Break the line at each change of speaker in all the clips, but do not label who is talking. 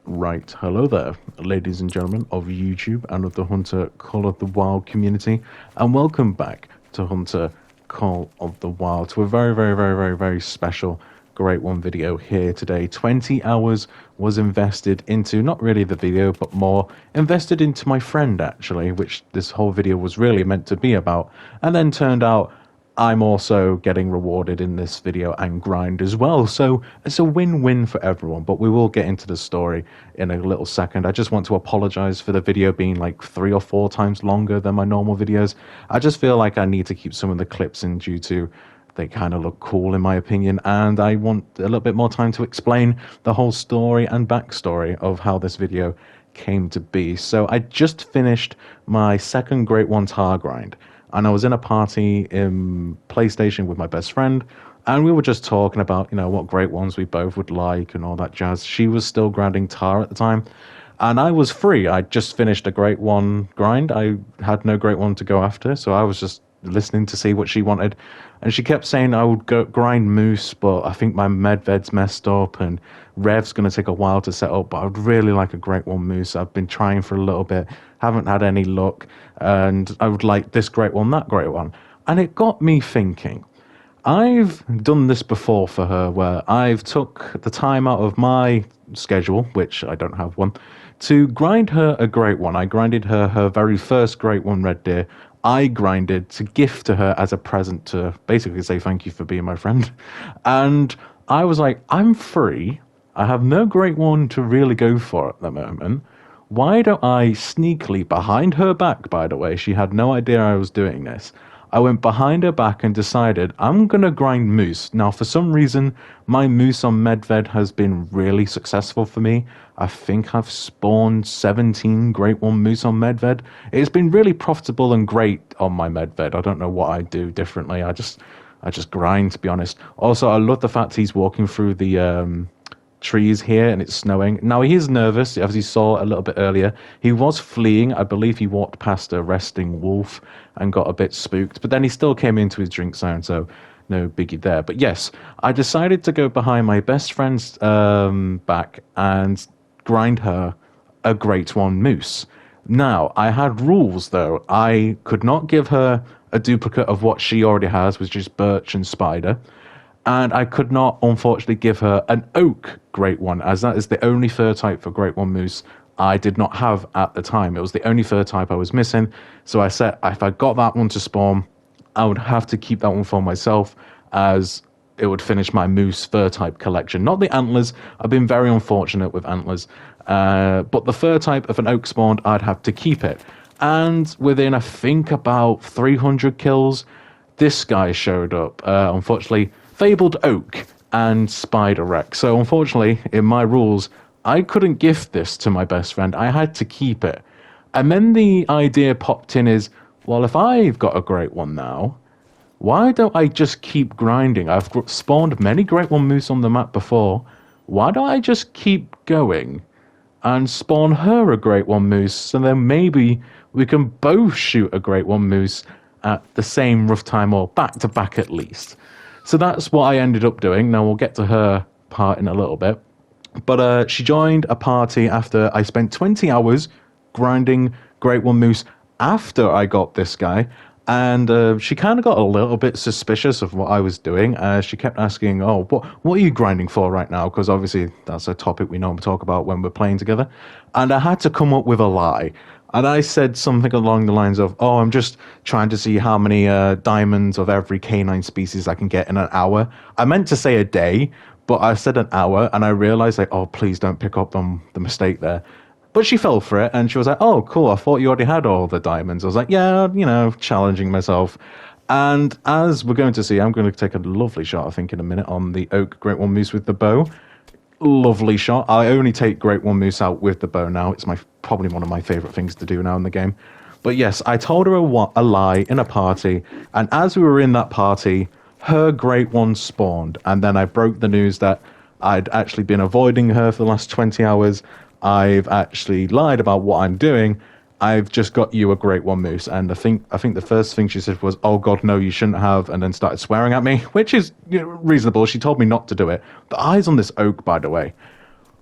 Right, hello there, ladies and gentlemen of YouTube and of the Hunter Call of the Wild community, and welcome back to Hunter Call of the Wild to a very special great one video here today. 20 hours was invested into not really the video, but more invested into my friend actually, which this whole video was really meant to be about, and then turned out I'm also getting rewarded in this video and grind as well. So it's a win-win for everyone, but we will get into the story in a little second. I just want to apologize for the video being like 3 or 4 times longer than my normal videos. I just feel like I need to keep some of the clips in due to they kind of look cool in my opinion, and I want a little bit more time to explain the whole story and backstory of how this video came to be. So I just finished my second Great One tar grind, and I was in a party in PlayStation with my best friend, and we were just talking about, what great ones we both would like and all that jazz. She was still grinding tar at the time, and I was free. I just finished a great one grind. I had no great one to go after, so I was just listening to see what she wanted. And she kept saying I would go grind moose, but I think my medved's messed up and Rev's going to take a while to set up, but I would really like a great one moose. I've been trying for a little bit, haven't had any luck, and I would like this great one, that great one. And it got me thinking. I've done this before for her where I've took the time out of my schedule, which I don't have one, to grind her a great one. I grinded her very first great one red deer. I grinded to gift to her as a present to basically say thank you for being my friend. And I was like, I'm free. I have no great one to really go for at the moment. Why don't I sneakily, behind her back, by the way, she had no idea I was doing this. I went behind her back and decided I'm going to grind moose. Now, for some reason, my moose on Medved has been really successful for me. I think I've spawned 17 Great One moose on Medved. It's been really profitable and great on my Medved. I don't know what I do differently. I just grind, to be honest. Also, I love the fact he's walking through the trees here and it's snowing. Now he is nervous, as you saw a little bit earlier. He was fleeing. I believe he walked past a resting wolf and got a bit spooked, but then he still came into his drink zone, so no biggie there. But yes, I decided to go behind my best friend's back and grind her a great one moose. Now, I had rules though. I could not give her a duplicate of what she already has, which is birch and spider. And I could not, unfortunately, give her an oak Great One, as that is the only fur type for Great One moose I did not have at the time. It was the only fur type I was missing. So I said, if I got that one to spawn, I would have to keep that one for myself, as it would finish my moose fur type collection. Not the antlers. I've been very unfortunate with antlers. But the fur type of an oak spawned, I'd have to keep it. And within, I think, about 300 kills, this guy showed up. Unfortunately, Fabled Oak and Spider Rex. So unfortunately, in my rules, I couldn't gift this to my best friend. I had to keep it. And then the idea popped in is, well, if I've got a great one now, why don't I just keep grinding? I've spawned many great one moose on the map before. Why don't I just keep going and spawn her a great one moose, and then maybe we can both shoot a great one moose at the same rough time, or back to back at least. So that's what I ended up doing. Now we'll get to her part in a little bit. But she joined a party after I spent 20 hours grinding Great One Moose after I got this guy. And she kind of got a little bit suspicious of what I was doing. She kept asking, oh, what are you grinding for right now? Because obviously that's a topic we normally talk about when we're playing together. And I had to come up with a lie. And I said something along the lines of, oh, I'm just trying to see how many diamonds of every canine species I can get in an hour. I meant to say a day, but I said an hour, and I realized, like, oh, please don't pick up on the mistake there. But she fell for it, and she was like, oh, cool, I thought you already had all the diamonds. I was like, yeah, challenging myself. And as we're going to see, I'm going to take a lovely shot, I think, in a minute on the Oak Great One Moose with the bow. Lovely shot. I only take Great One Moose out with the bow now. It's probably one of my favorite things to do now in the game. But yes, I told her a lie in a party, and as we were in that party, her Great One spawned, and then I broke the news that I'd actually been avoiding her for the last 20 hours. I've actually lied about what I'm doing. I've just got you a Great One moose. And I think the first thing she said was, oh God, no, you shouldn't have, and then started swearing at me, which is reasonable. She told me not to do it. The eyes on this oak, by the way,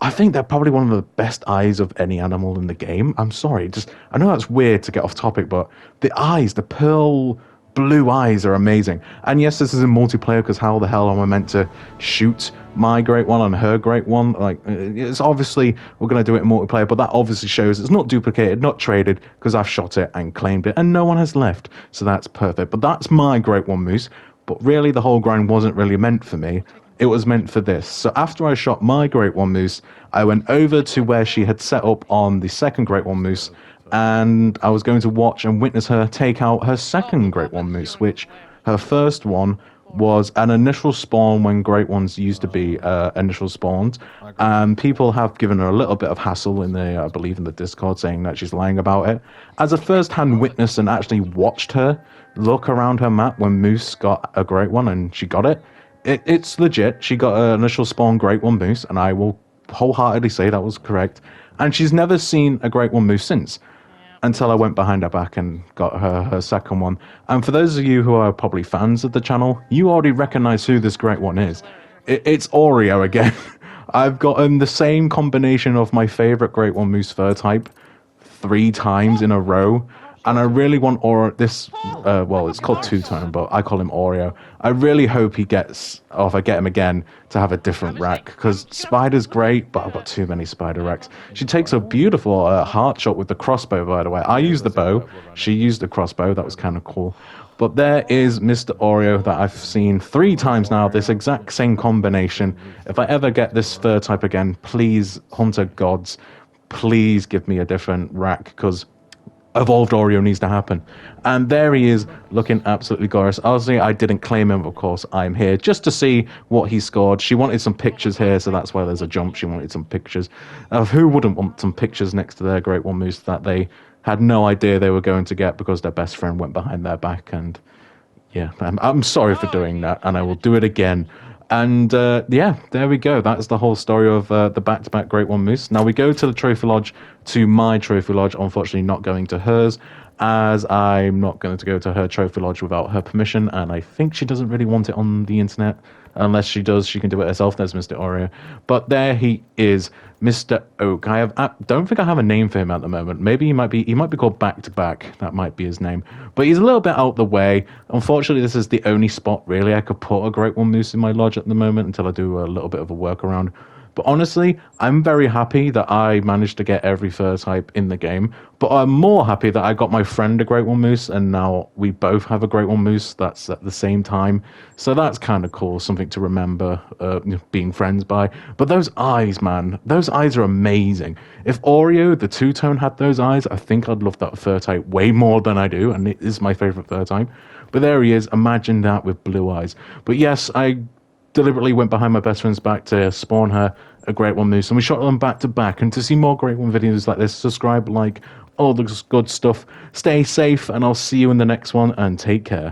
I think they're probably one of the best eyes of any animal in the game. I'm sorry, just I know that's weird to get off topic, but the eyes, the pearl blue eyes are amazing. And yes, this is in multiplayer because how the hell am I meant to shoot my great one and her great one? Like, it's obviously we're going to do it in multiplayer, but that obviously shows it's not duplicated, not traded, because I've shot it and claimed it, and no one has left. So that's perfect. But that's my great one moose. But really, the whole grind wasn't really meant for me. It was meant for this. So after I shot my Great One Moose, I went over to where she had set up on the second Great One Moose, and I was going to watch and witness her take out her second Great One Moose, which her first one was an initial spawn when Great Ones used to be initial spawns. And people have given her a little bit of hassle in the, I believe in the Discord, saying that she's lying about it. As a first-hand witness and actually watched her look around her map when Moose got a Great One and she got it, it's legit. She got an initial spawn Great One Moose, and I will wholeheartedly say that was correct. And she's never seen a Great One Moose since, until I went behind her back and got her second one. And for those of you who are probably fans of the channel, you already recognize who this Great One is. It's Oreo again. I've gotten the same combination of my favorite Great One Moose fur type 3 times in a row. And I really want this, well, it's called Two-Tone, but I call him Oreo. I really hope he gets, or if I get him again, to have a different rack, because Spider's great, but I've got too many Spider racks. She takes a beautiful heart shot with the crossbow, by the way. I used the bow, she used the crossbow, that was kind of cool. But there is Mr. Oreo that I've seen 3 times now, this exact same combination. If I ever get this fur type again, please, Hunter Gods, please give me a different rack, because Evolved Oreo needs to happen. And there he is, looking absolutely gorgeous. Obviously, I didn't claim him, of course. I'm here just to see what he scored. She wanted some pictures here, so that's why there's a jump. She wanted some pictures. Who wouldn't want some pictures next to their Great One Moose that they had no idea they were going to get because their best friend went behind their back? And yeah, I'm sorry for doing that, and I will do it again. And yeah, there we go. That's the whole story of the back-to-back Great One Moose. Now we go to the Trophy Lodge, to my Trophy Lodge. Unfortunately, not going to hers, as I'm not going to go to her Trophy Lodge without her permission, and I think she doesn't really want it on the internet. Unless she does, she can do it herself. There's Mr. Oreo. But there he is, Mr. Oak. I don't think I have a name for him at the moment. Maybe he might be called Back to Back. That might be his name. But he's a little bit out the way. Unfortunately, this is the only spot really I could put a Great One Moose in my lodge at the moment until I do a little bit of a workaround. But honestly, I'm very happy that I managed to get every fur type in the game. But I'm more happy that I got my friend a Great One Moose, and now we both have a Great One Moose that's at the same time. So that's kind of cool, something to remember being friends by. But those eyes, man, those eyes are amazing. If Oreo, the Two-Tone, had those eyes, I think I'd love that fur type way more than I do, and it is my favorite fur type. But there he is, imagine that with blue eyes. But yes, I deliberately went behind my best friend's back to spawn her a Great One Moose, and we shot them back to back. And to see more Great One videos like this, subscribe, like, all the good stuff. Stay safe, and I'll see you in the next one, and take care.